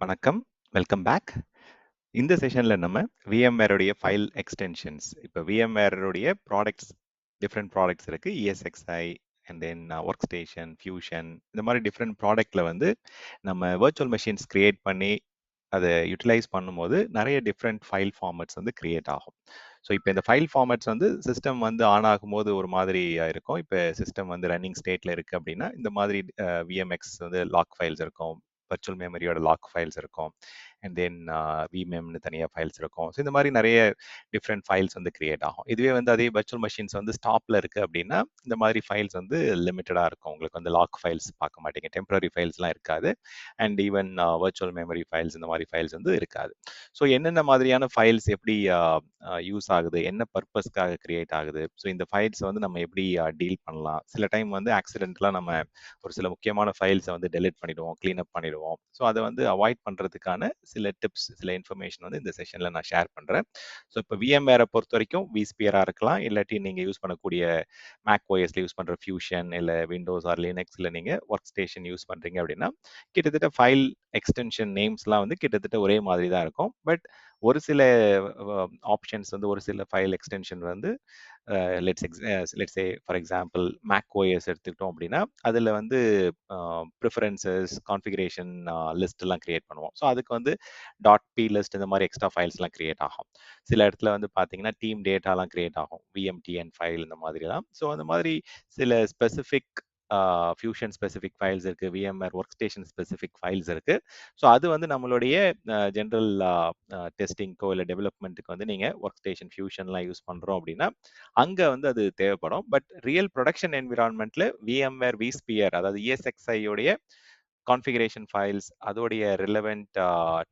வணக்கம். Welcome back. இந்த செஷன்ல நம்ம VMware உடைய ஃபைல் எக்ஸ்டென்ஷன்ஸ், இப்போ VMware உடைய ப்ராடக்ட்ஸ், டிஃப்ரெண்ட் ப்ராடக்ட்ஸ் இருக்கு. ESXi and then work station, fusion, இந்த மாதிரி டிஃப்ரெண்ட் ப்ராடக்ட்ல வந்து நம்ம வர்ச்சுவல் மெஷின்ஸ் கிரியேட் பண்ணி அதை யூட்டிலைஸ் பண்ணும்போது நிறைய டிஃப்ரெண்ட் ஃபைல் ஃபார்மட்ஸ் வந்து கிரியேட் ஆகும். ஸோ இப்போ இந்த ஃபைல் ஃபார்மட்ஸ் வந்து சிஸ்டம் வந்து ஆன் ஆகும்போது ஒரு மாதிரி இருக்கும். இப்போ சிஸ்டம் வந்து ரன்னிங் ஸ்டேட்ல இருக்கு அப்படின்னா இந்த மாதிரி விஎம்எக்ஸ் வந்து லாக் ஃபைல்ஸ் இருக்கும், வர்ச்சுவல் மெமரியோட லாக் ஃபைல்ஸ் இருக்கும், அண்ட் தென் விமெம்னு தனியாக ஃபைல்ஸ் இருக்கும். ஸோ இந்த மாதிரி நிறைய டிஃப்ரெண்ட் ஃபைல்ஸ் வந்து கிரியேட் ஆகும். இதுவே வந்து அதே வர்ச்சுவல் மெஷின்ஸ் வந்து ஸ்டாப்ல இருக்கு அப்படின்னா இந்த மாதிரி ஃபைல்ஸ் வந்து லிமிட்டடாக இருக்கும். உங்களுக்கு வந்து லாக் ஃபைல்ஸ் பார்க்க மாட்டீங்க, டெம்பரரி ஃபைல்ஸ்லாம் இருக்காது, and even virtual memory files இந்த மாதிரி ஃபைல்ஸ் வந்து இருக்காது. ஸோ என்னென்ன மாதிரியான ஃபைல்ஸ் எப்படி யூஸ் ஆகுது, என்ன பர்பஸ்க்காக கிரியேட் ஆகுது, ஸோ இந்த ஃபைல்ஸ் வந்து நம்ம எப்படி டீல் பண்ணலாம். சில டைம் வந்து ஆக்சிடென்ட்லாம் நம்ம ஒரு சில முக்கியமான ஃபைல்ஸை வந்து டெலிட் பண்ணிடுவோம், க்ளீன் அப் பண்ணிடுவோம். ஸோ அதை வந்து அவாய்ட் பண்ணுறதுக்கான சில டிப்ஸ், சில இன்ஃபர்மேஷன் வந்து இந்த செஷனில் நான் ஷேர் பண்ணுறேன். ஸோ இப்போ VMware பொறுத்த வரைக்கும் vSphere இருக்கலாம், இல்லாட்டி நீங்கள் யூஸ் பண்ணக்கூடிய மேக் ஓஎஸ்ல யூஸ் பண்ணுற ஃபியூஷன், இல்லை விண்டோஸ் ஆர் லினக்ஸில் நீங்கள் ஒர்க் ஸ்டேஷன் யூஸ் பண்ணுறீங்க அப்படின்னா கிட்டத்தட்ட ஃபைல் எக்ஸ்டென்ஷன் நேம்ஸ்லாம் வந்து கிட்டத்தட்ட ஒரே மாதிரி தான் இருக்கும். பட் ஒரு சில ஆப்ஷன்ஸ் வந்து, ஒரு சில ஃபைல் எக்ஸ்டென்ஷன் வந்து let's say for example Mac OS எடுத்துக்கிட்டோம் அப்படின்னா அதில் வந்து ப்ரிஃபரன்சஸ், கான்ஃபிகரேஷன் லிஸ்ட் எல்லாம் கிரியேட் பண்ணுவோம். ஸோ அதுக்கு வந்து .p லிஸ்ட் இந்த மாதிரி எக்ஸ்ட்ரா ஃபைல்ஸ்லாம் கிரியேட் ஆகும். சில இடத்துல வந்து பார்த்தீங்கன்னா டீம் டேட்டாலாம் கிரியேட் ஆகும், VMTN ஃபைல் இந்த மாதிரிலாம். ஸோ அந்த மாதிரி சில ஸ்பெசிஃபிக் ஃபியூஷன் ஸ்பெசிஃபிக் ஃபைல்ஸ் இருக்கு, VMware work station specific files இருக்கு. ஸோ அது வந்து நம்மளுடைய ஜென்ரல் டெஸ்டிங்க்கோ இல்லை டெவலப்மெண்ட்டுக்கு வந்து நீங்கள் ஒர்க் ஸ்டேஷன் ஃபியூஷன்லாம் யூஸ் பண்ணுறோம் அப்படின்னா அங்கே வந்து அது தேவைப்படும். பட் ரியல் ப்ரொடக்ஷன் என்விரான்மெண்ட்ல VMware vSphere, அதாவது ESXi உடைய கான்ஃபிகரேஷன் ஃபைல்ஸ், அதோடைய relevant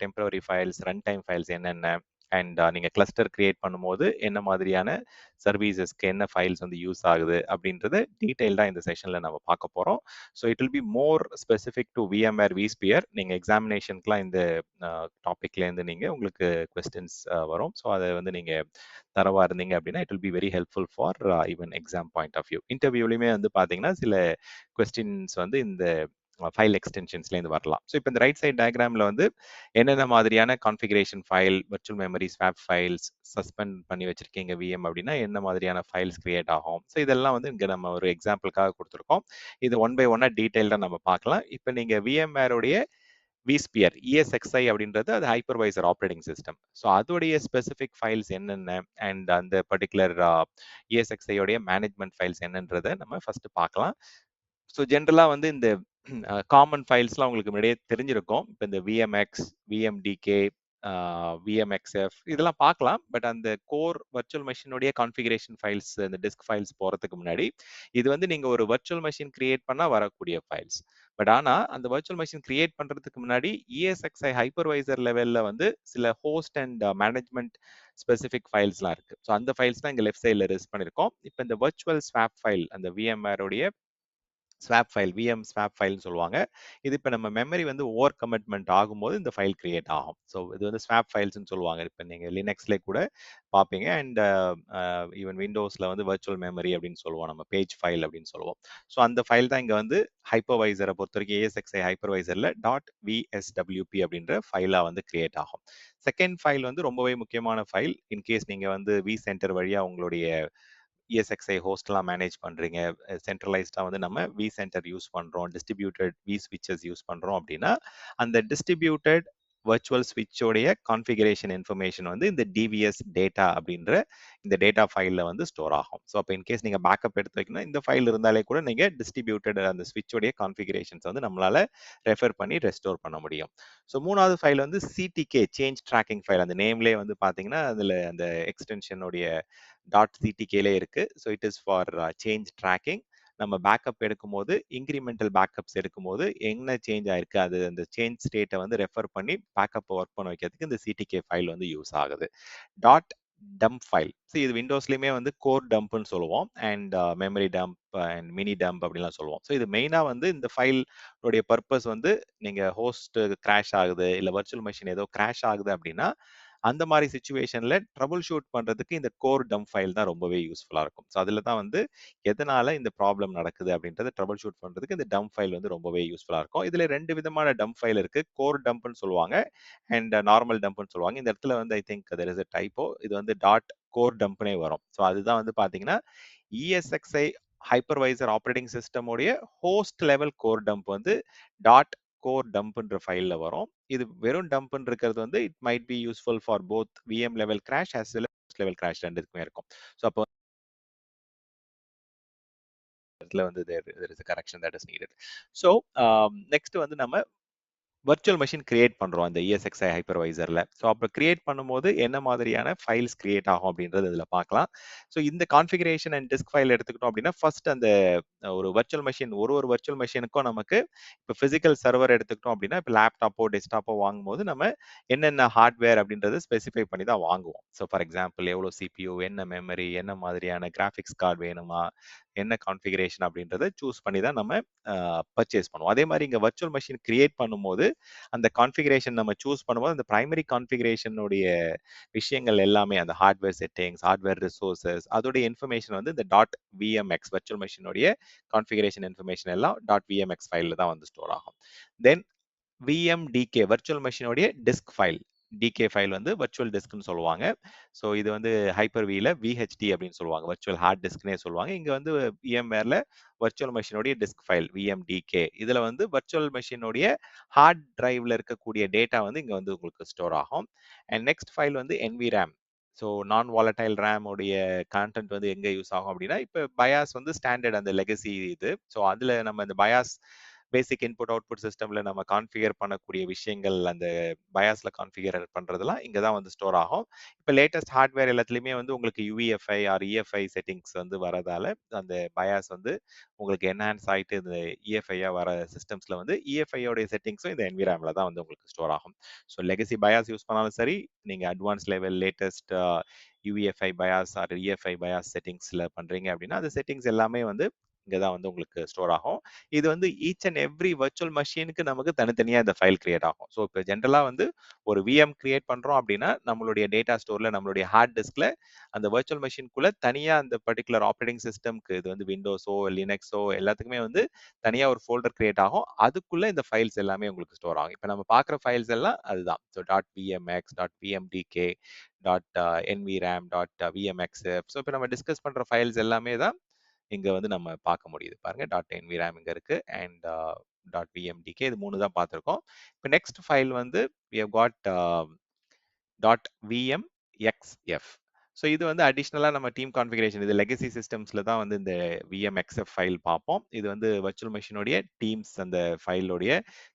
temporary files, run time files என்னென்ன, அண்ட் நீங்கள் கிளஸ்டர் கிரியேட் பண்ணும்போது என்ன மாதிரியான சர்வீசஸ்க்கு என்ன ஃபைல்ஸ் வந்து யூஸ் ஆகுது அப்படின்றத டீட்டெயில்டாக இந்த செஷனில் நம்ம பார்க்க போகிறோம். So it will be more specific to VMware vSphere. நீங்கள் எக்ஸாமினேஷனுக்குலாம் இந்த டாபிக்லேருந்து நீங்கள் உங்களுக்கு கொஸ்டின்ஸ் வரும். ஸோ அதை வந்து நீங்கள் தரவாக இருந்தீங்க அப்படின்னா it will be very helpful for even exam point of view. இன்டர்வியூலையுமே வந்து பார்த்தீங்கன்னா சில கொஸ்டின்ஸ் வந்து இந்த ஃபைல் எக்ஸ்டென்ஷன்ஸ்லேருந்து வரலாம். ஸோ இப்போ இந்த ரைட் சைட் டயக்ராமில் வந்து என்னென்ன மாதிரியான configuration file, virtual memory swap files suspend பண்ணி வச்சிருக்கீங்க VM அப்படின்னா என்ன மாதிரியான ஃபைல்ஸ் கிரியேட் ஆகும். ஸோ இதெல்லாம் வந்து இங்கே நம்ம ஒரு எக்ஸாம்பிளுக்காக கொடுத்துருக்கோம். இது ஒன் பை ஒன்னாக டீட்டெயில்டாக நம்ம பார்க்கலாம். இப்போ நீங்கள் VMware உடைய vSphere ESXi அப்படின்றது அது ஹைப்பர்வைசர் ஆப்ரேட்டிங் சிஸ்டம். ஸோ அதோடைய ஸ்பெசிஃபிக் ஃபைல்ஸ் என்னென்ன அண்ட் அந்த பர்டிகுலர் ESXi உடைய மேனேஜ்மெண்ட் ஃபைல்ஸ் என்னன்றதை நம்ம ஃபர்ஸ்ட் பார்க்கலாம். ஸோ ஜென்ரலாக வந்து இந்த காமன் ஃபைல்ஸ்லாம் உங்களுக்கு முன்னாடியே தெரிஞ்சிருக்கும். இப்போ இந்த VMX, VMDK, VMXF இதெல்லாம் பார்க்கலாம். பட் அந்த கோர் வர்ச்சுவல் மெஷினுடைய கான்ஃபிகரேஷன் ஃபைல்ஸ், இந்த டிஸ்க் ஃபைல்ஸ் போகிறதுக்கு முன்னாடி இது வந்து நீங்கள் ஒரு வர்ச்சுவல் மெஷின் கிரியேட் பண்ணால் வரக்கூடிய ஃபைல்ஸ். பட் ஆனால் அந்த வர்ச்சுவல் மெஷின் கிரியேட் பண்ணுறதுக்கு முன்னாடி ESXi ஹைப்பர்வைசர் லெவலில் வந்து சில ஹோஸ்ட் அண்ட் மேனேஜ்மெண்ட் ஸ்பெசிஃபிக் ஃபைல்ஸ்லாம் இருக்குது. ஸோ அந்த ஃபைல்ஸ் தான் இங்கே லெஃப்ட் சைடில் லிஸ்ட் பண்ணியிருக்கோம். இப்போ இந்த வர்ச்சுவல் ஸ்வாப் ஃபைல், அந்த VMware உடைய ஸ்வாப் ஃபைல், VM ஸ்வாப் ஃபைல்னு சொல்லுவாங்க. இது இப்போ நம்ம மெமரி வந்து ஓவர் கமிட்மெண்ட் ஆகும்போது இந்த ஃபைல் கிரியேட் ஆகும். ஸோ இது வந்து ஸ்வாப் ஃபைல்ஸ்னு சொல்லுவாங்க. இப்போ நீங்கள் லினக்ஸ்லேயே கூட பார்ப்பீங்க, அண்ட் ஈவன் விண்டோஸில் வந்து வர்ச்சுவல் மெமரி அப்படின்னு சொல்லுவோம், நம்ம பேஜ் ஃபைல் அப்படின்னு சொல்லுவோம். ஸோ அந்த ஃபைல் தான் இங்கே வந்து ஹைப்பர்வைசரை பொறுத்த வரைக்கும் ESXi ஹைப்பர்வைசரில் .vswp அப்படின்ற ஃபைலாக வந்து கிரியேட் ஆகும். செகண்ட் ஃபைல் வந்து ரொம்பவே முக்கியமான ஃபைல். இன்கேஸ் நீங்கள் வந்து vCenter வழியாக உங்களுடைய ESXi ஹோஸ்ட்லாம் மேனேஜ் பண்ணுறீங்க, சென்ட்ரலைஸ்டாக வந்து நம்ம vCenter யூஸ் பண்ணுறோம், டிஸ்ட்ரிபியூட்டட் vSwitches யூஸ் பண்ணுறோம் அப்படின்னா அந்த டிஸ்ட்ரிபியூட்டட் வர்ச்சுவல் ஸ்விட்சோடைய கான்ஃபிகரேஷன் இன்ஃபர்மேஷன் வந்து இந்த DVS டேட்டா அப்படின்ற இந்த டேட்டா ஃபைலில் வந்து ஸ்டோர் ஆகும். ஸோ அப்போ இன்கேஸ் நீங்கள் பேக்கப் எடுத்து வைக்கணும், இந்த ஃபைல் இருந்தாலே கூட நீங்கள் டிஸ்ட்ரிபியூட்டட் அந்த ஸ்விட்சோடைய கான்ஃபிகரேஷன்ஸ் வந்து நம்மளால ரெஃபர் பண்ணி ரெஸ்டோர் பண்ண முடியும். ஸோ மூணாவது ஃபைல் வந்து CTK, சேஞ்ச் ட்ராக்கிங் ஃபைல். அந்த நேம்லேயே வந்து பார்த்தீங்கன்னா அதில் அந்த எக்ஸ்டென்ஷனுடைய .ctk இருக்கு. So it is for change tracking. நம்ம பேக்கப் எடுக்கும்போது, இன்க்ரிமெண்டல் பேக்கப்ஸ் எடுக்கும்போது என்ன சேஞ்ச் ஆயிருக்கு, அது அந்த சேஞ்ச் ஸ்டேட்டை வந்து ரெஃபர் பண்ணி பேக்கப் ஒர்க் பண்ண வைக்கிறதுக்கு இந்த CTK ஃபைல் வந்து யூஸ் ஆகுது. .dump ஃபைல், ஸோ இது விண்டோஸ்லையுமே வந்து கோர் டம்ப்னு சொல்லுவோம், and memory dump and mini dump அப்படின்லாம் சொல்லுவோம். ஸோ இது மெயினாக வந்து இந்த ஃபைலோடைய பர்பஸ் வந்து நீங்கள் ஹோஸ்ட் கிராஷ் ஆகுது இல்லை வர்ச்சுவல் மெஷின் ஏதோ கிராஷ் ஆகுது அப்படின்னா அந்த மாதிரி சுச்சுவேஷன்ல ட்ரபிள் ஷூட் பண்றதுக்கு இந்த கோர் டம்ப் ஃபைல் தான் ரொம்பவே யூஸ்ஃபுல்லா இருக்கும். ஸோ அதில தான் வந்து எதனால இந்த ப்ராப்ளம் நடக்குது அப்படின்றத ட்ரபிள் ஷூட் பண்றதுக்கு இந்த டம்ப் ஃபைல் வந்து ரொம்பவே யூஸ்ஃபுல்லா இருக்கும். இதுல 2 விதமான டம்ப் ஃபைல் இருக்கு. கோர் டம்ப்னு சொல்லுவாங்க அண்ட் நார்மல் டம்ப்னு சொல்லுவாங்க. இந்த இடத்துல வந்து I think there is a typo. இது வந்து டாட் கோர் டம்ப்னே வரும். ஸோ அதுதான் வந்து பாத்தீங்கன்னா ESXi ஹைப்பர்வைசர் ஆப்ரேட்டிங் சிஸ்டம் உடைய ஹோஸ்ட் லெவல் கோர் டம்ப் வந்து டாட் கோர் டம்ப்ன்ற ஃபைல்ல வரும். இது வெறும் டம்ப்னு இருக்கிறது வந்து it might be useful for both VM level crash as well as level crash ரெண்டுக்குமே இருக்கும். ஸோ அப்போ இடத்துல வந்து there is a correction that is needed. So next வந்து நம்ம வர்ச்சுவல் மெஷின் கிரியேட் பண்றோம் அந்த ESXi ஹைப்பர்வைசர்ல. ஸோ அப்போ கிரியேட் பண்ணும்போது என்ன மாதிரியான ஃபைல்ஸ் கிரியேட் ஆகும் அப்படின்றது இதில் பார்க்கலாம். ஸோ இந்த கான்ஃபிகரேஷன் அண்ட் டிஸ்க் ஃபைல் எடுத்துக்கிட்டோம் அப்படின்னா ஃபர்ஸ்ட் அந்த ஒரு வர்ச்சுவல் மெஷின் ஒரு வர்ச்சுவல் மெஷினுக்கும் நமக்கு இப்போ பிசிக்கல் சர்வர் எடுத்துக்கிட்டோம் அப்படின்னா இப்போ லேப்டாப்போ டெஸ்க்டாப்போ வாங்கும்போது நம்ம என்னென்ன ஹார்ட்வேர் அப்படின்றத ஸ்பெசிஃபை பண்ணி தான் வாங்குவோம். ஸோ ஃபார் எக்ஸாம்பிள் எவ்வளோ CPU, என்ன மெமரி, என்ன மாதிரியான கிராஃபிக்ஸ் கார்டு வேணுமா, என்ன கான்ஃபிகரேஷன் அப்படின்றத சூஸ் பண்ணி தான் நம்ம பர்ச்சேஸ் பண்ணுவோம். அதே மாதிரி இங்கே வர்ச்சுவல் மெஷின் கிரியேட் பண்ணும்போது அந்த கான்ஃபிகரேஷன் நம்ம சூஸ் பண்ணும்போது அந்த பிரைமரி கான்ஃபிகரேஷனுடைய விஷயங்கள் எல்லாமே அந்த ஹார்ட்வேர் செட்டிங்ஸ், ஹார்ட்வேர் ரிசோர்சஸ் அதோடைய இன்ஃபர்மேஷன் வந்து இந்த டாட் விஎம்எக்ஸ் வர்ச்சுவல் மெஷினுடைய கான்ஃபிகரேஷன் இன்ஃபர்மேஷன் எல்லாம் டாட் விஎம்எக்ஸ் ஃபைலில் தான் வந்து ஸ்டோர் ஆகும். தென் விஎம்டிகே வர்ச்சுவல் மெஷினோடைய டிஸ்க் ஃபைல் டிகே ஃபைல் வந்து வர்ச்சுவல் டிஸ்க்னு சொல்லுவாங்க. ஸோ இது வந்து ஹைப்பர் வில விஹெச்டி அப்படின்னு சொல்லுவாங்க. வர்ச்சுவல் ஹார்ட் டிஸ்க்னே சொல்லுவாங்க. இங்க வந்து விஎம்வேர்ல வர்ச்சுவல் மெஷினோடைய டிஸ்க் ஃபைல் விஎம்டிகே இதுல வந்து வர்ச்சுவல் மெஷினோடைய ஹார்ட் டிரைவ்ல இருக்கக்கூடிய டேட்டா வந்து இங்க வந்து உங்களுக்கு ஸ்டோர் ஆகும். அண்ட் நெக்ஸ்ட் ஃபைல் வந்து NVRAM. ஸோ நான் வாலடைல் ரேம் உடைய கான்டென்ட் வந்து எங்க யூஸ் ஆகும் அப்படின்னா இப்போ பயாஸ் வந்து ஸ்டாண்டர்ட் அந்த லெகசி இது. ஸோ அதுல நம்ம இந்த பயாஸ் பேசிக் இன்புட் அவுட்புட் சிஸ்டம்ல நம்ம கான்ஃபிகர் பண்ணக்கூடிய விஷயங்கள் அந்த பயாஸ்ல கான்ஃபிகர் பண்றதெல்லாம் இங்க தான் வந்து ஸ்டோர் ஆகும். இப்போ லேட்டஸ்ட் ஹார்ட்வேர் எல்லாத்துலயுமே வந்து உங்களுக்கு UEFI ஆர் EFI செட்டிங்ஸ் வந்து வரதால அந்த பயாஸ் வந்து உங்களுக்கு என்ஹான்ஸ் ஆயிட்டு இந்த EFI வர சிஸ்டம்ஸ்ல வந்து EFI உடைய செட்டிங்ஸும் இந்த என்விரான்மெண்ட்ல தான் வந்து உங்களுக்கு ஸ்டோர் ஆகும். ஸோ லெகசி பயாஸ் யூஸ் பண்ணாலும் சரி, நீங்க advance level latest UEFI BIOS or EFI BIOS செட்டிங்ஸ்ல பண்றீங்க அப்படின்னா அந்த செட்டிங்ஸ் எல்லாமே வந்து இங்க தான் வந்து உங்களுக்கு ஸ்டோர் ஆகும். இது வந்து ஈச் அண்ட் எவ்ரி வர்ச்சுவல் மெஷினுக்கு நமக்கு தனித்தனியா இந்த ஃபைல் கிரியேட் ஆகும். ஸோ இப்போ ஜென்ரலா வந்து ஒரு VM கிரியேட் பண்றோம் அப்படின்னா நம்மளுடைய டேட்டா ஸ்டோர்ல நம்மளுடைய ஹார்ட் டிஸ்க்ல அந்த வர்ச்சுவல் மெஷின்குள்ள தனியா அந்த பர்டிகுலர் ஆப்ரேட்டிங் சிஸ்டம்க்கு இது வந்து விண்டோஸோ லினக்ஸோ எல்லாத்துக்குமே வந்து தனியா ஒரு ஃபோல்டர் கிரியேட் ஆகும். அதுக்குள்ள இந்த ஃபைல்ஸ் எல்லாமே உங்களுக்கு ஸ்டோர் ஆகும். இப்போ நம்ம பார்க்குற ஃபைல்ஸ் எல்லாம் அதுதான். So dot VMX dot VMDK dot NVRAM dot VMXF. So இப்போ நம்ம டிஸ்கஸ் பண்ற ஃபைல்ஸ் எல்லாமே தான் இங்க வந்து நம்ம பார்க்க முடியுது பாருங்க. டாட் NVRAM இங்க இருக்கு அண்ட் டாட் விஎம்டிகே இது 3 தான் பார்த்துருக்கோம். இப்போ நெக்ஸ்ட் ஃபைல் வந்து we have got dot VMXF. So இது வந்து அடிஷ்னலாக நம்ம டீம் கான்ஃபிகரேஷன் இது லெகசி சிஸ்டம்ஸ்ல தான் வந்து இந்த விஎம்எக்ஸ்எஃப் ஃபைல் பார்ப்போம். இது வந்து வர்ச்சுவல் மெஷினுடைய டீம்ஸ் அந்த ஃபைலோடைய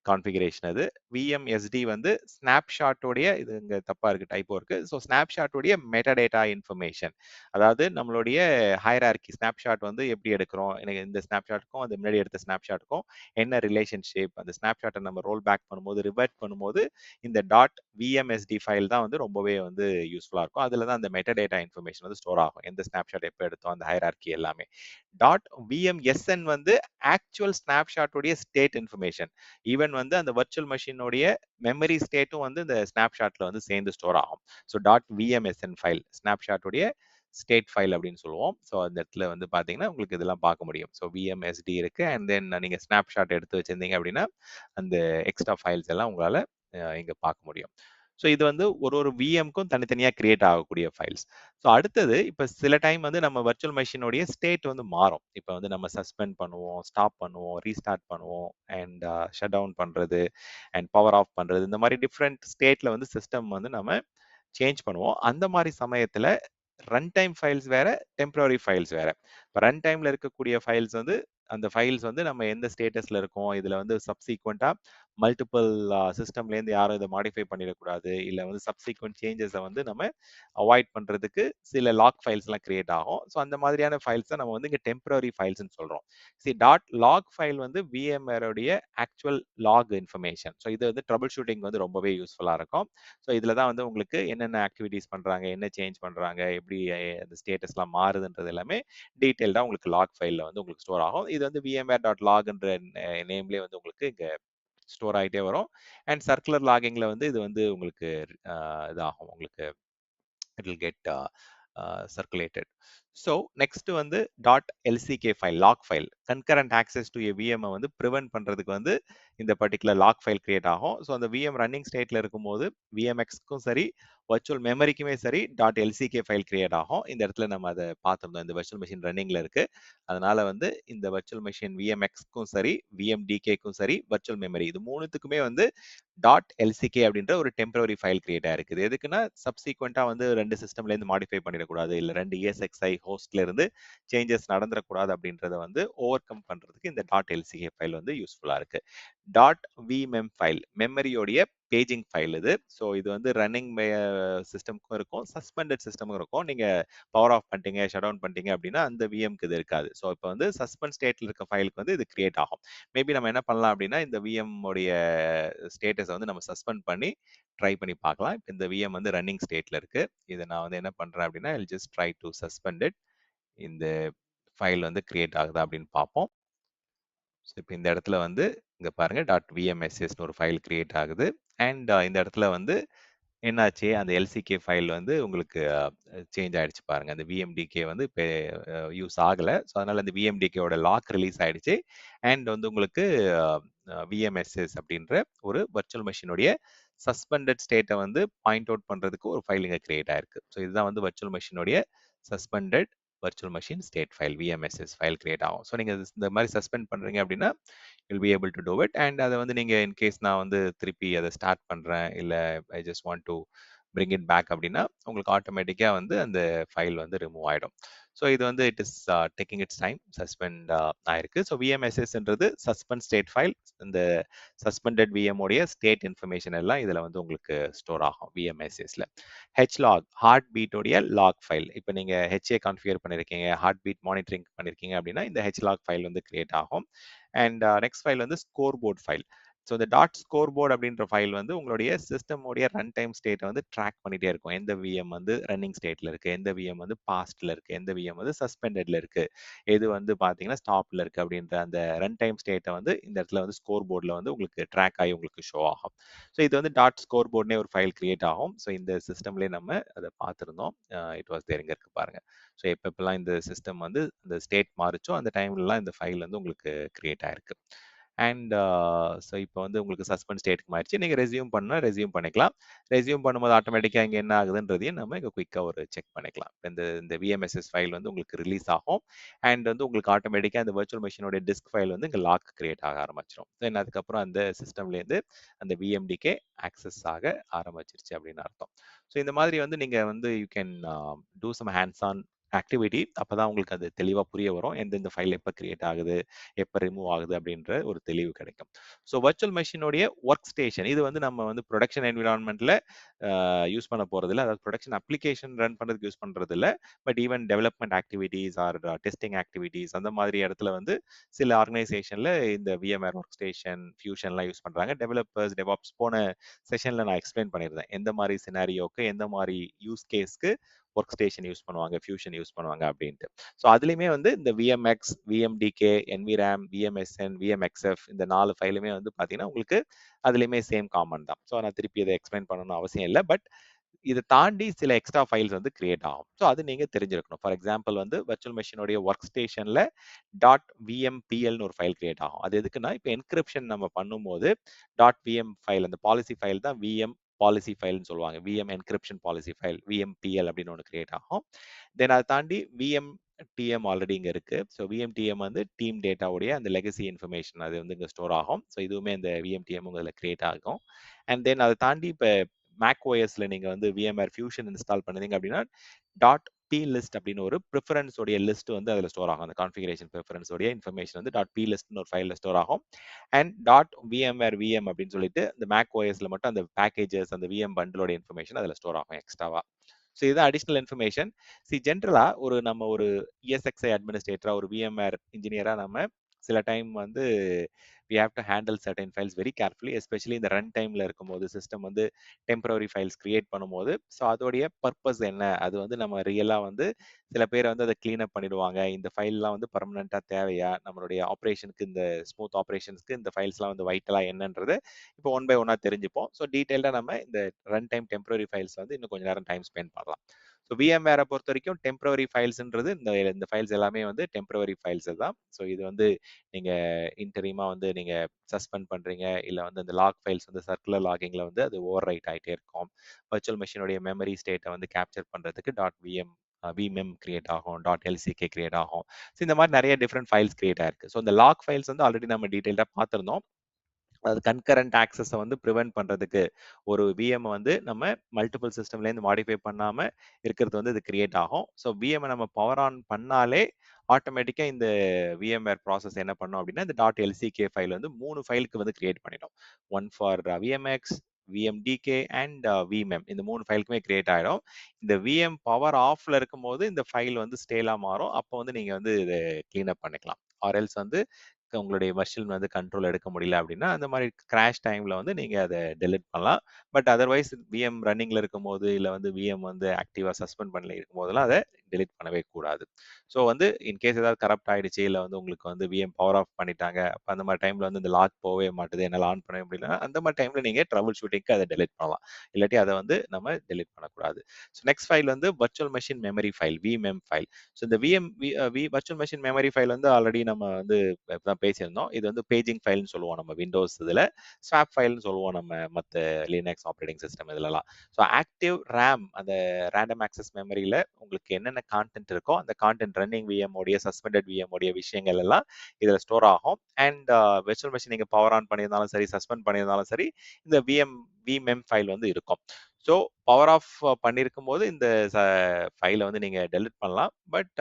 கான்ஃபிகரேஷன் அது. விஎம்எஸ்டி வந்து ஸ்னாப்ஷாட்டோடைய இது இங்கே தப்பா இருக்கு டைப்போ இருக்கு. ஸோ ஸ்னாப்ஷாட்டோடைய மெட்டாடேட்டா இன்ஃபர்மேஷன், அதாவது நம்மளுடைய ஹைரார்கி ஸ்னாப்ஷாட் வந்து எப்படி எடுக்கிறோம், எனக்கு இந்த ஸ்னாப்ஷாட்டுக்கும் அந்த முன்னாடி எடுத்த ஸ்னாப்ஷாட்டுக்கும் என்ன ரிலேஷன்ஷிப், அந்த ஸ்னாப்ஷாட்டை நம்ம ரோல் பேக் பண்ணும்போது ரிவர்ட் பண்ணும்போது இந்த டாட் விஎம்எஸ்டி ஃபைல் தான் வந்து ரொம்பவே வந்து யூஸ்ஃபுல்லா இருக்கும். அதுல தான் அந்த மெட்டாடேட்டா இன்ஃபர்மேஷன் வந்து ஸ்டோர் ஆகும். எந்த ஸ்னாப்ஷாட் எப்போ எடுத்தோம், அந்த ஹைரார்கி எல்லாமே. டாட் விஎம்எஸ்என் வந்து ஆக்சுவல் ஸ்னாப்ஷாட்டோடைய ஸ்டேட் இன்ஃபர்மேஷன். ஈவன் வந்து அந்த வர்ச்சுவல் மெஷினோடைய மெமரி ஸ்டேட்டும் வந்து இந்த ஸ்னாப்ஷாட்ல வந்து சேர்ந்து ஸ்டோர் ஆகும். ஸோ டாட் விஎம்எஸ்என் ஃபைல் ஸ்னாப்ஷாட்டோடைய ஸ்டேட் ஃபைல் அப்படின்னு சொல்லுவோம். ஸோ அந்த இடத்துல வந்து பார்த்தீங்கன்னா உங்களுக்கு இதெல்லாம் பார்க்க முடியும். ஸோ விஎம்எஸ்டி இருக்கு அண்ட் தென் நீங்க ஸ்னாப்ஷாட் எடுத்து வச்சிருந்தீங்க அப்படின்னா அந்த எக்ஸ்ட்ரா ஃபைல்ஸ் எல்லாம் உங்களால இங்க பார்க்க முடியும். ஸோ இது வந்து ஒரு விஎம்க்கும் தனித்தனியா கிரியேட் ஆகக்கூடிய ஃபைல்ஸ். ஸோ அடுத்தது இப்போ சில டைம் வந்து நம்ம வர்ச்சுவல் மெஷினோடைய ஸ்டேட் வந்து மாறும். இப்போ வந்து நம்ம சஸ்பெண்ட் பண்ணுவோம், ஸ்டாப் பண்ணுவோம், ரீஸ்டார்ட் பண்ணுவோம் அண்ட் ஷட் டவுன் பண்றது அண்ட் பவர் ஆஃப் பண்றது, இந்த மாதிரி டிஃப்ரெண்ட் ஸ்டேட்ல வந்து சிஸ்டம் வந்து நம்ம சேஞ்ச் பண்ணுவோம். அந்த மாதிரி சமயத்துல ரன் டைம் ஃபைல்ஸ் வேற, டெம்பரரி ஃபைல்ஸ் வேற. இப்போ ரன் டைம்ல இருக்கக்கூடிய ஃபைல்ஸ் வந்து அந்த ஃபைல்ஸ் வந்து நம்ம எந்த ஸ்டேட்டஸ்ல இருக்கோம், இதுல வந்து சப்சீக்வெண்டா மல்டிபிள் சிஸ்டம்ல இருந்து யாரும் இதை மாடிஃபை பண்ணிடக்கூடாது, இல்ல வந்து சப்சீக்வெண்ட் சேஞ்சஸை வந்து நம்ம அவாய்ட் பண்றதுக்கு சில லாக் ஃபைல்ஸ் எல்லாம் கிரியேட் ஆகும். ஸோ அந்த மாதிரியான ஃபைல்ஸ் தான் நம்ம வந்து இங்க டெம்பரரி ஃபைல்ஸ்னு சொல்றோம். சி டாட் லாக் ஃபைல் வந்து விஎம்ஆருடைய ஆக்சுவல் லாக் இன்ஃபர்மேஷன். ஸோ இது வந்து ட்ரபிள் ஷூட்டிங் வந்து ரொம்பவே யூஸ்ஃபுல்லா இருக்கும். ஸோ இதுல தான் வந்து உங்களுக்கு என்னென்ன ஆக்டிவிட்டிஸ் பண்றாங்க, என்ன சேஞ்ச் பண்றாங்க, எப்படி அந்த ஸ்டேட்டஸ்லாம் மாறுதுன்றது எல்லாமே டீடைல்டா உங்களுக்கு லாக் ஃபைல்ல வந்து உங்களுக்கு ஸ்டோர் ஆகும். இது வந்து VMware.logன்ற நேம்லயே வந்து உங்களுக்கு இங்க ஸ்டோர் ஆகிட்டே வரும். அண்ட் சர்க்குலர் லாகிங்ல வந்து இது வந்து உங்களுக்கு இதாகும் உங்களுக்கு it will get circulated. So next வந்து .lck file, log file, concurrent access to a VM வந்து prevent பண்றதுக்கு வந்து இந்த particular log file create ஆகும். ஸோ அந்த VM running stateல இருக்கும்போது VMX-க்கும் சரி virtual memoryக்குமே சரி .lck file create ஆகும். இந்த இடத்துல நம்ம அதை பார்த்திருந்தோம். இந்த virtual machine runningல இருக்கு. அதனால வந்து இந்த virtual machine VMX-க்கும் சரி VMDK-க்கும் சரி virtual memory இது மூணுத்துக்குமே வந்து .lck அப்படின்ற ஒரு டெம்பரரி ஃபைல் கிரியேட் ஆயிருக்கு. இது எதுக்குன்னா சப்சீக்வெண்டா வந்து 2 சிஸ்டம்ல இருந்து மாடிஃபை பண்ணிடக்கூடாது. இல்ல 2 ESXi ஹோஸ்ட்ல இருந்து சேஞ்சஸ் நடந்துடக்கூடாது அப்படின்றத வந்து ஓவர் கம் பண்றதுக்கு இந்த .lck ஃபைல் வந்து யூஸ்ஃபுல்லா இருக்கு. .vmem ஃபைல் மெமரியோடைய பேஜிங் ஃபைல் இது. ஸோ இது வந்து ரன்னிங் சிஸ்டம்க்கும் இருக்கும், சஸ்பெண்டட் சிஸ்டமும் இருக்கும். நீங்க பவர் ஆஃப் பண்ணிட்டீங்க, ஷட் டவுன் பண்ணிட்டீங்க அப்படின்னா அந்த விஎம்க்கு இது இருக்காது. ஸோ இப்போ வந்து சஸ்பெண்ட் ஸ்டேட்ல இருக்க ஃபைலுக்கு வந்து இது கிரியேட் ஆகும். மேபி நம்ம என்ன பண்ணலாம் அப்படின்னா இந்த விஎம் உடைய ஸ்டேட்டஸை வந்து நம்ம சஸ்பெண்ட் பண்ணி ட்ரை பண்ணி பார்க்கலாம். இப்போ இந்த விஎம் வந்து ரன்னிங் ஸ்டேட்ல இருக்கு. இதை நான் வந்து என்ன பண்றேன் அப்படின்னா just try to suspend it. இந்த ஃபைல் வந்து கிரியேட் ஆகுதா அப்படின்னு பார்ப்போம். ஸோ இப்போ இந்த இடத்துல வந்து இங்க பாருங்க .vmss ஒரு ஃபைல் கிரியேட் ஆகுது. அண்ட் இந்த இடத்துல வந்து என்னாச்சு அந்த எல்சிகே ஃபைல் வந்து உங்களுக்கு சேஞ்ச் ஆயிடுச்சு பாருங்க. அந்த விஎம்டிகே வந்து இப்போ யூஸ் ஆகலை. ஸோ அதனால அந்த விஎம்டிகேவோட லாக் ரிலீஸ் ஆயிடுச்சு. அண்ட் வந்து உங்களுக்கு விஎம்எஸ்எஸ் அப்படின்ற ஒரு வர்ச்சுவல் மெஷினுடைய சஸ்பெண்டட் ஸ்டேட்டை வந்து பாயிண்ட் அவுட் பண்றதுக்கு ஒரு ஃபைல் இங்கே கிரியேட் ஆயிருக்கு. ஸோ இதுதான் வந்து வர்ச்சுவல் மெஷினுடைய suspended virtual machine state file VMSS file create ஆகும். ஸோ நீங்கள் இந்த மாதிரி சஸ்பெண்ட் பண்றீங்க அப்படின்னா will be able to do it. And அதை வந்து நீங்கள் இன்கேஸ் நான் வந்து திருப்பி அதை ஸ்டார்ட் பண்ணுறேன் இல்லை I just want to bring it back அப்படின்னா உங்களுக்கு ஆட்டோமேட்டிக்காக வந்து அந்த ஃபைல் வந்து ரிமூவ் ஆகிடும். ஸோ இது வந்து it is taking its time suspend ஆயிருக்கு. ஸோ விஎம்எஸ்எஸ்ன்றது சஸ்பெண்ட் ஸ்டேட் ஃபைல். இந்த சஸ்பெண்டட் விஎம் உடைய ஸ்டேட் இன்ஃபர்மேஷன் எல்லாம் இதில் வந்து உங்களுக்கு ஸ்டோர் ஆகும் விஎம்எஸ்எஸ்ல. ஹெச்லாக் ஹார்ட் பீட்டோடைய லாக் ஃபைல். இப்போ நீங்கள் ஹெச்ஏ கான்ஃபிகர் பண்ணியிருக்கீங்க, ஹார்ட் பீட் மானிட்டரிங் பண்ணியிருக்கீங்க அப்படின்னா இந்த ஹெச்லாக் ஃபைல் வந்து கிரியேட் ஆகும். அண்ட் நெக்ஸ்ட் ஃபைல் வந்து ஸ்கோர் போர்ட் ஃபைல். ஸோ இந்த ஸ்கோர் போர்ட் அப்படின்ற ஃபைல் வந்து உங்களுடைய சிஸ்டமோடைய ரன் டைம் ஸ்டேட்டை வந்து ட்ராக் பண்ணிட்டே இருக்கும். எந்த விஎம் வந்து ரன்னிங் ஸ்டேட்ல இருக்கு, எந்த விஎம் வந்து பாஸ்ட்ல இருக்கு, எந்த விஎம் வந்து சஸ்பெண்டட்ல இருக்கு, எது வந்து பார்த்தீங்கன்னா ஸ்டாப்ல இருக்கு அப்படின்ற அந்த ரன் டைம் ஸ்டேட்டை வந்து இந்த இடத்துல வந்து ஸ்கோர் போர்டில் வந்து உங்களுக்கு ட்ராக் ஆகி உங்களுக்கு ஷோ ஆகும். ஸோ இது வந்து ஸ்கோர் போர்ட்னே ஒரு ஃபைல் கிரியேட் ஆகும். ஸோ இந்த சிஸ்டம்லேயே நம்ம அதை பார்த்துருந்தோம். இட் வாஸ் தேர் இங்கே இருக்கு பாருங்க. ஸோ எப்பப்பெல்லாம் இந்த சிஸ்டம் வந்து இந்த ஸ்டேட் மாறிச்சோ அந்த டைம்லலாம் இந்த ஃபைல் வந்து உங்களுக்கு கிரியேட் ஆயிருக்கு. அண்ட் ஸோ இப்போ வந்து உங்களுக்கு சஸ்பெண்ட் ஸ்டேட்டுக்கு மாறிச்சு. நீங்கள் ரெஸ்யூம் பண்ணால் ரெஸ்யூம் பண்ணிக்கலாம். ரெஸ்யூம் பண்ணும்போது ஆட்டோமேட்டிக்காக இங்கே என்ன ஆகுதுன்றதையும் நம்ம இங்கே குயிக்காக ஒரு செக் பண்ணிக்கலாம். இந்த விஎம்எஸ்எஸ் ஃபைல் வந்து உங்களுக்கு ரிலீஸ் ஆகும். அண்ட் வந்து உங்களுக்கு ஆட்டோமேட்டிக்காக அந்த வர்ச்சுவல் மெஷினோட டிஸ்க் ஃபைல் வந்து இங்கே லாக் கிரியேட் ஆக ஆரம்பிச்சிடும். தென் அதுக்கப்புறம் அந்த சிஸ்டம்லேருந்து அந்த விஎம்டிக்கே ஆக்சஸ் ஆக ஆரம்பிச்சிருச்சு அப்படின்னு அர்த்தம். ஸோ இந்த மாதிரி வந்து நீங்கள் வந்து you can do some hands on activity. அப்பதான் உங்களுக்கு அது தெளிவாக புரிய வரும். எந்தெந்த ஃபைல் எப்போ கிரியேட் ஆகுது, எப்போ ரிமூவ் ஆகுது அப்படின்ற ஒரு தெளிவு கிடைக்கும். ஸோ வர்ச்சுவல் மெஷினுடைய ஒர்க் ஸ்டேஷன் இது வந்து நம்ம வந்து ப்ரொடக்ஷன் என்விரான்மெண்ட்ல யூஸ் பண்ண போறது இல்லை. அதாவது ப்ரொடக்ஷன் அப்ளிகேஷன் ரன் பண்ணுறதுக்கு யூஸ் பண்றது இல்லை. But even development activities or testing activities அந்த மாதிரி இடத்துல வந்து சில ஆர்கனைசேஷன்ல இந்த விஎம்ஆர் ஒர்க் ஸ்டேஷன் ஃபியூஷன்லாம் யூஸ் பண்றாங்க. டெவலப்பர்ஸ் டெவாப்ஸ் போன செஷன்ல நான் எக்ஸ்பிளைன் பண்ணியிருந்தேன். எந்த மாதிரி சினாரியோக்கு எந்த மாதிரி யூஸ் கேஸ்க்கு ஒர்க் ஸ்டேஷன் யூஸ் பண்ணுவாங்க, ஃபியூஷன் யூஸ் பண்ணுவாங்க அப்படின்ட்டு. ஸோ அதுலேயுமே வந்து இந்த விஎம்எக்ஸ், விஎம்டிகே, என்விராம், விஎம்எஸ்என், விஎம்எக்ஸ்எஃப் இந்த 4 ஃபைலுமே வந்து பார்த்தீங்கன்னா உங்களுக்கு அதுலேயுமே சேம் காமன் தான். ஸோ நான் திருப்பி இதை எக்ஸ்பிளைன் பண்ணணும்னு அவசியம் இல்லை. பட் இதை தாண்டி சில எக்ஸ்ட்ரா ஃபைல்ஸ் வந்து கிரியேட் ஆகும். ஸோ அது நீங்க தெரிஞ்சிருக்கணும். ஃபார் எக்ஸாம்பிள் வந்து வர்ச்சுவல் மெஷினோடைய ஒர்க் ஸ்டேஷன்ல .vmpl ஒரு ஃபைல் கிரியேட் ஆகும். அது எதுக்குன்னா இப்போ என்கிரிப்ஷன் நம்ம பண்ணும்போது .vm ஃபைல் அந்த பாலிசி ஃபைல் தான் விஎம் பாலிசி ஃபைல்னு சொல்லுவாங்க. VM encryption policy file VMPL அப்படின்னு ஒன்று கிரியேட் ஆகும். தென் அதை தாண்டி விஎம்டிஎம் ஆல்ரெடி இங்கே இருக்கு. ஸோ விஎம்டிஎம் வந்து டீம் டேட்டாவுடைய அந்த லெகசி இன்ஃபர்மேஷன் அது வந்து இங்கே ஸ்டோர் ஆகும். ஸோ இதுவுமே இந்த விஎம்டிஎம் இதில் கிரியேட் ஆகும். அண்ட் தென் அதை தாண்டி இப்போ மேக் ஓஎஸ்ல நீங்க வந்து விஎம்ஆர் ஃபியூஷன் இன்ஸ்டால் பண்ணுறீங்க அப்படின்னா .plist அப்படின்னு ஒரு ப்ரிஃபரன்ஸ் உடைய லிஸ்ட் வந்து அதில் ஸ்டோர் ஆகும். அந்த கான்ஃபிகரேஷன் ப்ரிஃபரன்ஸ் உடைய இன்ஃபர்மேஷன் வந்து .plist ஒரு ஃபைலில் ஸ்டோர் ஆகும். அண்ட் .vmware vm அப்படின்னு சொல்லிட்டு இந்த மேக் ஓஎஸ்ல மட்டும் அந்த பேக்கேஜஸ் அந்த விஎம் பண்டிலோட இன்ஃபர்மேஷன் அதில் ஸ்டோர் ஆகும் எக்ஸ்ட்ராவா. ஸோ இதுதான் அடிஷ்னல் இன்ஃபர்மேஷன். ஜென்ரலா நம்ம ஒரு ESXi அட்மினிஸ்ட்ரேட்டரா ஒரு விஎம்ஆர் இன்ஜினியரா நம்ம சில டைம் வந்து we have to handle certain files very carefully, especially இந்த ரன் டைம்ல இருக்கும்போது சிஸ்டம் வந்து டெம்பரரி ஃபைல்ஸ் கிரியேட் பண்ணும்போது. ஸோ அதோடைய பர்பஸ் என்ன, அது வந்து நம்ம ரியலா வந்து சில பேர் வந்து அதை கிளீன் அப் பண்ணிடுவாங்க. இந்த ஃபைல்லாம் வந்து பர்மனண்டா தேவையா, நம்மளுடைய ஆப்ரேஷனுக்கு, இந்த ஸ்மூத் ஆப்ரேஷன்ஸ்க்கு இந்த ஃபைல்ஸ்லாம் வந்து வைட்டலா என்னன்றது இப்போ ஒன் பை ஒன்னா தெரிஞ்சுப்போம். ஸோ டீடைல்டா நம்ம இந்த ரன் டைம் டெம்பரரி ஃபைல்ஸ் வந்து இன்னும் கொஞ்ச நேரம் டைம் ஸ்பெண்ட் பண்ணலாம். ஸோ VMware பொறுத்த வரைக்கும் டெம்பரரி ஃபைல்ஸ்ன்றது இந்த ஃபைல்ஸ் எல்லாமே வந்து டெம்பரரி ஃபைல்ஸ் தான். ஸோ இது வந்து நீங்க இன்டரிமா வந்து நீங்க சஸ்பெண்ட் பண்றீங்க, இல்ல வந்து அந்த லாக் ஃபைல்ஸ் வந்து சர்க்குலர் லாகிங்ல வந்து அது ஓவர் ரைட் ஆயிட்டே இருக்கும். வர்ச்சுவல் மெஷினுடைய மெமரி ஸ்டேட்டை வந்து கேப்சர் பண்றதுக்கு vmem கிரியேட் ஆகும், .lck கிரியேட் ஆகும். ஸோ இந்த மாதிரி நிறைய டிஃப்ரெண்ட் ஃபைல்ஸ் கிரியேட் ஆயிருக்கு. ஸோ இந்த லாக் ஃபைல்ஸ் வந்து ஆல்ரெடி நம்ம டீடைல்டா பார்த்திருந்தோம். அது கன்கரண்ட் ஆக்சஸை வந்து ப்ரிவென்ட் பண்றதுக்கு ஒரு VM வந்து நம்ம மல்டிபிள் சிஸ்டம்லேருந்து மாடிஃபை பண்ணாம இருக்கிறது வந்து இது கிரியேட் ஆகும். ஸோ VM நம்ம பவர் ஆன் பண்ணாலே ஆட்டோமேட்டிக்கா இந்த VMware ப்ராசஸ் என்ன பண்ணும் அப்படின்னா, இந்த .lck ஃபைல் வந்து 3 ஃபைலுக்கு வந்து கிரியேட் பண்ணிடும். One for VMX, VMDK and VMem. இந்த 3 ஃபைலுக்குமே கிரியேட் ஆயிடும். இந்த VM பவர் ஆஃப்ல இருக்கும்போது இந்த ஃபைல் வந்து ஸ்டேலா மாறும். அப்போ வந்து நீங்க வந்து இதை கிளீன் அப் பண்ணிக்கலாம். ஆர்எல்ஸ் வந்து உங்களுடைய வெர்ஷன் வந்து கண்ட்ரோல் எடுக்க முடியல அப்படின்னா, அந்த மாதிரி கிராஷ் டைம்ல வந்து நீங்க அதை டெலிட் பண்ணலாம். பட் அதர்வைஸ் VM ரன்னிங்ல இருக்கும்போது, இல்ல வந்து VM வந்து ஆக்டிவா சஸ்பெண்ட் பண்ணல இருக்கும்போதெல்லாம் அதை டெலிட் பண்ணவே கூடாது. ஸோ வந்து இன்கேஸ் ஏதாவது கரப்ட் ஆயிடுச்சு, இல்ல வந்து உங்களுக்கு வந்து VM பவர் ஆஃப் பண்ணிட்டாங்க, அப்ப அந்த மாதிரி டைம்ல வந்து இந்த லாக் போகவே மாட்டுது, என்னால ஆன் பண்ணவே முடியல, அந்த மாதிரி டைம்ல நீங்க ட்ரபிள் ஷூட்டிங்க்கு அதை டெலிட் பண்ணலாம். இல்லாட்டி அதை வந்து நம்ம டெலிட் பண்ணக்கூடாது. ஸோ நெக்ஸ்ட் ஃபைல் வந்து virtual machine memory file, VMem file. So இந்த வர்ச்சுவல் மெஷின் மெமரி ஃபைல் வந்து ஆல்ரெடி நம்ம வந்து தான் பேசியிருந்தோம். இது வந்து பேஜிங் ஃபைல்னு சொல்லுவோம் நம்ம விண்டோஸ் இதில், ஸ்வாப் ஃபைல்னு சொல்லுவோம் நம்ம மற்ற லினக்ஸ் ஆப்ரேட்டிங் சிஸ்டம் இதுலலாம். ஸோ ஆக்டிவ் ரேம், அந்த ரேண்டம் ஆக்சஸ் மெமரியில் உங்களுக்கு என்னென்ன கான்டென்ட் இருக்கோ அந்த கான்டென்ட் ரன்னிங் VM உடைய சஸ்பெண்டட் VM உடைய விஷயங்கள் எல்லாம் இதில் ஸ்டோர் ஆகும். அண்ட் விர்ச்சுவல் மெஷின் நீங்கள் பவர் ஆன் பண்ணியிருந்தாலும் சரி, சஸ்பெண்ட் பண்ணியிருந்தாலும் சரி, இந்த VMem ஃபைல் வந்து இருக்கும். ஸோ பவர் ஆஃப் பண்ணியிருக்கும் போது இந்த ஃபைலை வந்து நீங்கள் டெலிட் பண்ணலாம். பட்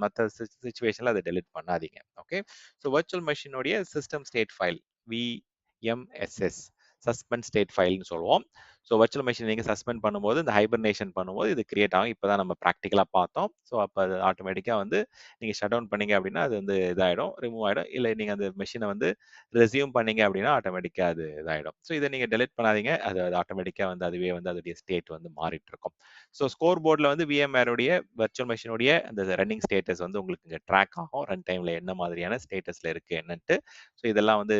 மற்ற சுச்சுவேஷனில் அதை டெலிட் பண்ணாதீங்க. ஓகே. ஸோ வர்ச்சுவல் மெஷினுடைய system state file VMSS suspend state ஃபைல்னு சொல்லுவோம். ஸோ வர்ச்சுவல் மெஷின் நீங்கள் சஸ்பெண்ட் பண்ணும்போது, இந்த ஹைபர்னேஷன் பண்ணும்போது இது கிரியேட் ஆகும். இப்போ தான் நம்ம ப்ராக்டிக்கலாக பார்த்தோம். ஸோ அப்போ அது ஆட்டோமேட்டிக்காக வந்து நீங்கள் ஷட் டவுன் பண்ணீங்க அப்படின்னா அது வந்து இதாகிடும், ரிமூவ் ஆகிடும். இல்லை நீங்கள் அந்த மெஷினை வந்து ரெசியூம் பண்ணீங்க அப்படின்னா ஆட்டோமேட்டிக்காக அது இதாகிடும். ஸோ இதை நீங்கள் டெலிட் பண்ணாதீங்க. அது ஆட்டோமேட்டிக்காக வந்து அதுவே வந்து அதோடைய ஸ்டேட் வந்து மாறிட்டு இருக்கும். ஸோ ஸ்கோர் போர்டில் வந்து VMwareடைய வர்ச்சுவல் மெஷினுடைய அந்த ரன்னிங் ஸ்டேட்டஸ் வந்து உங்களுக்கு இங்கே ட்ராக் ஆகும். ரன் டைமில் என்ன மாதிரியான ஸ்டேட்டஸில் இருக்குது என்னன்ட்டு. ஸோ இதெல்லாம் வந்து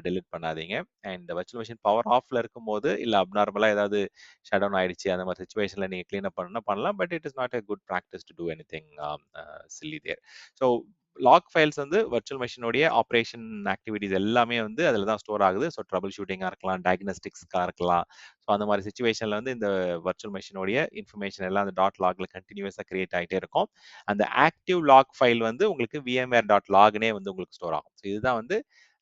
டெலிட் பண்ணாதீங்க. அண்ட் வர்ச்சுவல் மெஷின் பவர் ஆஃப்ல இருக்கும்போது, இல்லை அப்நார்மலாக ஏதாவது ஷட் டவுன் ஆயிடுச்சு, அந்த மாதிரி சுச்சுவேஷனில் நீங்கள் க்ளீன் அப் பண்ணணும்னா பண்ணலாம். But it is not a good practice to do anything silly there. So log files வந்து வர்ச்சுவல் மெஷினுடைய ஆப்ரேஷன் ஆக்டிவிட்டிஸ் எல்லாமே வந்து அதில் தான் ஸ்டோர் ஆகுது. ஸோ ட்ரபிள் ஷூட்டிங்காக இருக்கலாம், டயக்னோஸ்டிக்ஸ்க்காக இருக்கலாம். ஸோ அந்த மாதிரி சுச்சுவேஷனில் வந்து இந்த வர்ச்சுவல் மெஷினுடைய இன்ஃபர்மேஷன் எல்லாம் அந்த .logல கண்டினியூஸாக கிரியேட் ஆகிட்டே இருக்கும். அந்த ஆக்டிவ் லாக் ஃபைல் வந்து உங்களுக்கு VMware.logனே வந்து உங்களுக்கு ஸ்டோர் ஆகும். ஸோ இதுதான் வந்து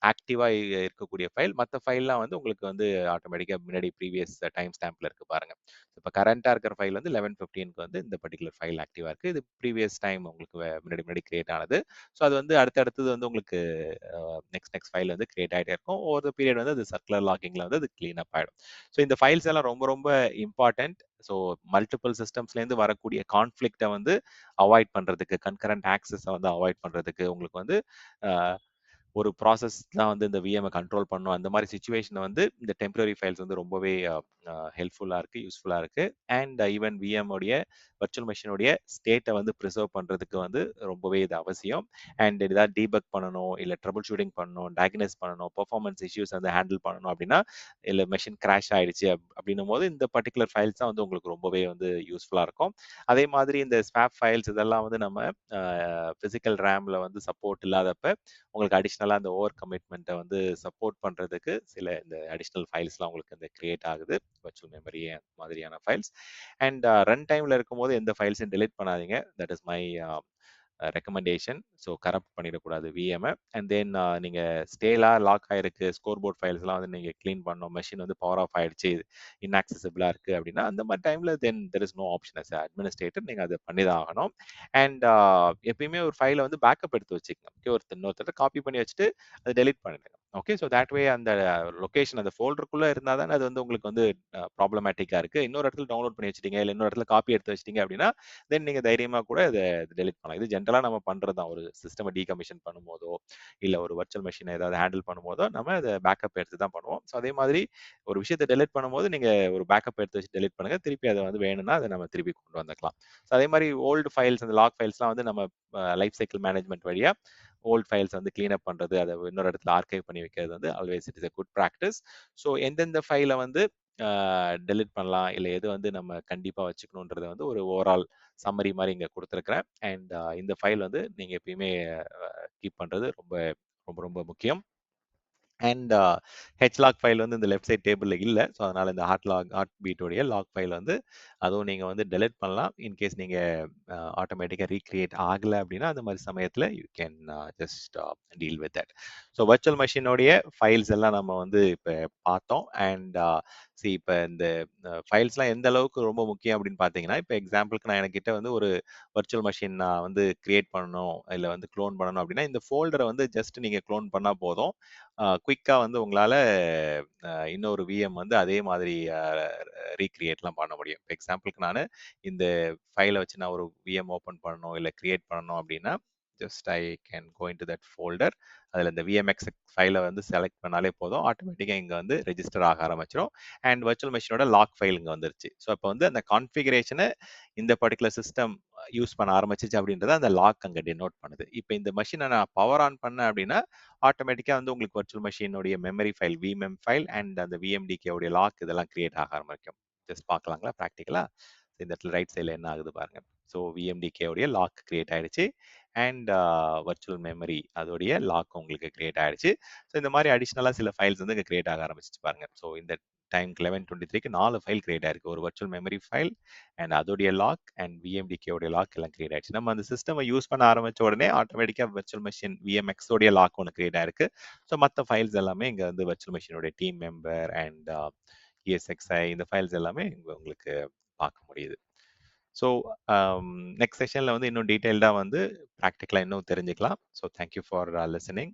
ஆக்டிவா இருக்கக்கூடிய ஃபைல். மற்ற ஃபைல்லாம் வந்து உங்களுக்கு வந்து ஆட்டோமேட்டிக்கா முன்னாடி ப்ரீவியஸ் டைம் ஸ்டாம்ப்ல இருக்கு பாருங்க. இப்போ கரண்டா இருக்கிற ஃபைல் வந்து 11:15க்கு வந்து இந்த பர்டிகுலர் ஃபைல் ஆக்டிவா இருக்கு. இது ப்ரீவியஸ் டைம் உங்களுக்கு முன்னாடி கிரியேட் ஆனது. ஸோ அது வந்து அடுத்தடுத்தது வந்து உங்களுக்கு நெக்ஸ்ட் ஃபைல் வந்து கிரியேட் ஆகிட்டே இருக்கும். ஒவ்வொரு பீரியட் வந்து அது சர்க்குலர் லாக்கிங்ல வந்து அது கிளீன் அப் ஆயிடும். ஸோ இந்த ஃபைல்ஸ் எல்லாம் ரொம்ப ரொம்ப இம்பார்ட்டன்ட். ஸோ மல்டிபிள் சிஸ்டம்ஸ்லேருந்து வரக்கூடிய கான்ஃப்ளிக்டை வந்து அவாய்ட் பண்றதுக்கு, கன்கரண்ட் ஆக்சஸை வந்து அவாய்ட் பண்றதுக்கு உங்களுக்கு வந்து ஒரு ப்ராசஸ் தான் வந்து இந்த VM கண்ட்ரோல் பண்ணும். அந்த மாதிரி சுச்சுவேஷன் வந்து இந்த டெம்பரரி ஃபைல்ஸ் வந்து ரொம்பவே ஹெல்ப்ஃபுல்லா இருக்கு, யூஸ்ஃபுல்லா இருக்கு. அண்ட் ஈவன் VM உடைய வர்ச்சுவல் மெஷினுடைய ஸ்டேட்டை வந்து ப்ரிசர்வ் பண்றதுக்கு வந்து ரொம்பவே இது அவசியம். அண்ட் ஏதாவது டீபக் பண்ணணும், இல்லை ட்ரபிள் ஷூட்டிங் பண்ணணும், டயக்னைஸ் பண்ணணும், பெர்ஃபார்மன்ஸ் இஷ்யூஸ் வந்து ஹேண்டில் பண்ணணும் அப்படின்னா, இல்லை மெஷின் கிராஷ் ஆயிடுச்சு அப்படின்னும் போது இந்த பர்டிகுலர் ஃபைல்ஸ் தான் வந்து உங்களுக்கு ரொம்பவே வந்து யூஸ்ஃபுல்லா இருக்கும். அதே மாதிரி இந்த ஸ்வாப் ஃபைல்ஸ் இதெல்லாம் வந்து நம்ம பிசிக்கல் ரேம்ல வந்து சப்போர்ட் இல்லாதப்ப உங்களுக்கு அடிஷ்னலாக அந்த ஓவர் கமிட்மெண்ட்டை வந்து சப்போர்ட் பண்ணுறதுக்கு சில இந்த அடிஷ்னல் ஃபைல்ஸ்லாம் உங்களுக்கு இந்த கிரியேட் ஆகுது, வர்ச்சுவல் மெமரி மாதிரியான ஃபைல்ஸ். அண்ட் ரன் டைமில் இருக்கும்போது எந்த ஃபைல்ஸையும் டெலிட் பண்ணாதீங்க. That is my recommendation. So corrupt பண்ணிடக்கூடாது விஎம்ஐ. அண்ட் தென் நீங்கள் ஸ்டேலாக லாக் ஆயிருக்கு, ஸ்கோர் போர்ட் ஃபைல்ஸ்லாம் வந்து நீங்கள் க்ளீன் பண்ணணும், மெஷின் வந்து பவர் ஆஃப் ஆயிடுச்சு, இன்ஆக்சசிபிளாக இருக்குது அப்படின்னா அந்த மாதிரி டைமில் then there is no option as administrator, நீங்கள் அதை பண்ணி தான் ஆகணும். அண்ட் எப்பயுமே ஒரு ஃபைலை வந்து பேக்கப் எடுத்து வச்சுக்கோங்க. இன்னொருத்தர் காப்பி பண்ணி வச்சுட்டு அதை டெலிட் பண்ணிடுங்க. ஓகே. ஸோ தட் வே அந்த லொகேஷன் அந்த ஃபோல்டருக்குள்ள இருந்தா தானே அது வந்து உங்களுக்கு வந்து ப்ராப்ளமேட்டிக்கா இருக்கு. இன்னொரு இடத்துல டவுன்லோட் பண்ணி வச்சுட்டீங்க, இல்ல இன்னொரு இடத்துல காப்பி எடுத்து வச்சுட்டீங்க அப்படின்னா, தென் நீங்க தைரியமா கூட இத டெலீட் பண்ணலாம். இது ஜென்ரலா நம்ம பண்றது தான். ஒரு சிஸ்டம டீகமிஷன் பண்ணும்போதோ, இல்ல ஒரு வர்ச்சுவல் மெஷின ஏதாவது ஹேண்டில் பண்ணும்போதோ, நம்ம அத பேக்கப் எடுத்து தான் பண்ணுவோம். ஸோ அதே மாதிரி ஒரு விஷயத்த டெலீட் பண்ணும்போது, நீங்க ஒரு பேக்கப் எடுத்து வச்சு டெலீட் பண்ணுங்க. திருப்பி அத வந்து வேணும்னா, அத நம்ம திருப்பி கொண்டு வந்துக்கலாம். ஸோ அதே மாரி ஓல்டு ஃபைல்ஸ், அந்த லாக் ஃபைல்ஸ்லாம் வந்து நம்ம லைஃப் சைக்கிள் மேனேஜ்மென்ட் வழியா ஓல்ட் ஃபைல்ஸ் வந்து கிளீன் அப் பண்றது, அத இன்னொரு இடத்துல ஆர்கைவ் பண்ணி வைக்கிறது வந்து always it is a good practice. So எந்தெந்த ஃபைல வந்து டெலீட் பண்ணலாம், இல்ல எது வந்து நம்ம கண்டிப்பா வச்சுக்கணும்ன்றத வந்து ஒரு ஓவரால் சம்மரி மாரி இங்க குடுத்துருக்கிறேன். அண்ட் இந்த ஃபைல் வந்து நீங்க எப்பயுமே கீப் பண்றது ரொம்ப ரொம்ப ரொம்ப முக்கியம். அண்ட் ஹெச்லாக் ஃபைல் வந்து இந்த லெஃப்ட் சைட் டேபிள்ல இல்ல. ஸோ அதனால இந்த ஹார்ட் பீட்டோடைய லாக் ஃபைல் வந்து அதுவும் நீங்க வந்து டெலீட் பண்ணலாம். இன்கேஸ் நீங்க ஆட்டோமேட்டிக்கா ரீகிரியேட் ஆகல அப்படின்னா, அந்த மாரி சமயத்துல you can just deal with that. So virtual மெஷினோடைய ஃபைல்ஸ் எல்லாம் நம்ம வந்து இப்ப பார்த்தோம். அண்ட் இப்ப இந்த ஃபைல்ஸ்லாம் எந்த அளவுக்கு ரொம்ப முக்கியம் அப்படின்னு பார்த்தீங்கன்னா, இப்ப எக்ஸாம்பிளுக்கு நான் என்கிட்ட வந்து ஒரு வர்ச்சுவல் மெஷின் நான் வந்து கிரியேட் பண்ணணும், இல்ல வந்து குளோன் பண்ணணும் அப்படின்னா, இந்த ஃபோல்டர வந்து ஜஸ்ட் நீங்க குளோன் பண்ணா போதும். குயிக்கா வந்து உங்களால இன்னொரு விஎம் வந்து அதே மாதிரி ரீக்ரியேட்லாம் பண்ண முடியும். எக்ஸாம்பிளுக்கு நானு இந்த ஃபைல வச்சு நான் ஒரு விஎம் ஓப்பன் பண்ணணும், இல்ல கிரியேட் பண்ணணும் அப்படின்னா, just I can go into that folder. அதில இந்த விஎம்எக்ஸ் ஃபைல வந்து செலக்ட் பண்ணாலே போதும். ஆட்டோமேட்டிக்கா இங்க வந்து ரெஜிஸ்டர் ஆக ஆரம்பிச்சுரும். அண்ட் வர்ச்சுவல் மெஷினோட லாக் ஃபைல் இங்க வந்துருச்சு. ஸோ அப்போ வந்து அந்த கான்ஃபிகரேஷன இந்த பர்ட்டிகுலர் சிஸ்டம் யூஸ் பண்ண ஆரம்பிச்சுச்சு அப்படின்றத அந்த லாக் அங்க டினோட் பண்ணுது. இப்போ இந்த மெஷின நான் பவர் ஆன் பண்ணேன் அப்படின்னா, ஆட்டோமேட்டிக்கா வந்து உங்களுக்கு வர்ச்சுவல் மெஷினுடைய memory file, vmem file and அந்த விஎம்டிகே உடைய லாக் இதெல்லாம் கிரியேட் ஆக ஆரம்பிக்கும். ஜஸ்ட் பார்க்கலாங்களா பிராக்டிகலா? இந்த இடத்துல ரைட் சைடுல என்ன ஆகுது பாருங்க. ஸோ விஎம்டிகே உடைய லாக் கிரியேட் ஆயிடுச்சு. அண்ட் வர்ச்சுவல் மெமரி அதோடைய லாக் உங்களுக்கு கிரியேட் ஆயிடுச்சு. ஸோ இந்த மாதிரி அடிஷனலா சில ஃபைல்ஸ் வந்து இங்க கிரியேட் ஆக ஆரம்பிச்சிச்சு பாருங்க. ஸோ இந்த டைம்க்கு 11:23க்கு 4 ஃபைல் கிரியேட் ஆயிருக்கு. ஒரு வர்ச்சுவல் மெமரி ஃபைல் அண்ட் அதோடைய லாக் அண்ட் விஎம்டிகே உடைய லாக் எல்லாம் கிரியேட் ஆயிடுச்சு. நம்ம அந்த சிஸ்டம் யூஸ் பண்ண ஆரம்பிச்ச உடனே ஆட்டோமேட்டிக்கா வர்ச்சுவல் மெஷின் விஎம்எக்ஸ் உடைய லாக் ஒன்று கிரியேட் ஆயிருக்கு. ஸோ மற்ற ஃபைல்ஸ் எல்லாமே இங்க வந்து வர்ச்சுவல் மெஷினுடைய டீம் மெம்பர் அண்ட் ESXi இந்த ஃபைல்ஸ் எல்லாமே இங்க உங்களுக்கு பார்க்க முடியுது. ஸோ நெக்ஸ்ட் செஷன்ல வந்து இன்னும் டீட்டெயில்டா வந்து ப்ராக்டிக்கலா இன்னும் தெரிஞ்சுக்கலாம். So thank you for listening.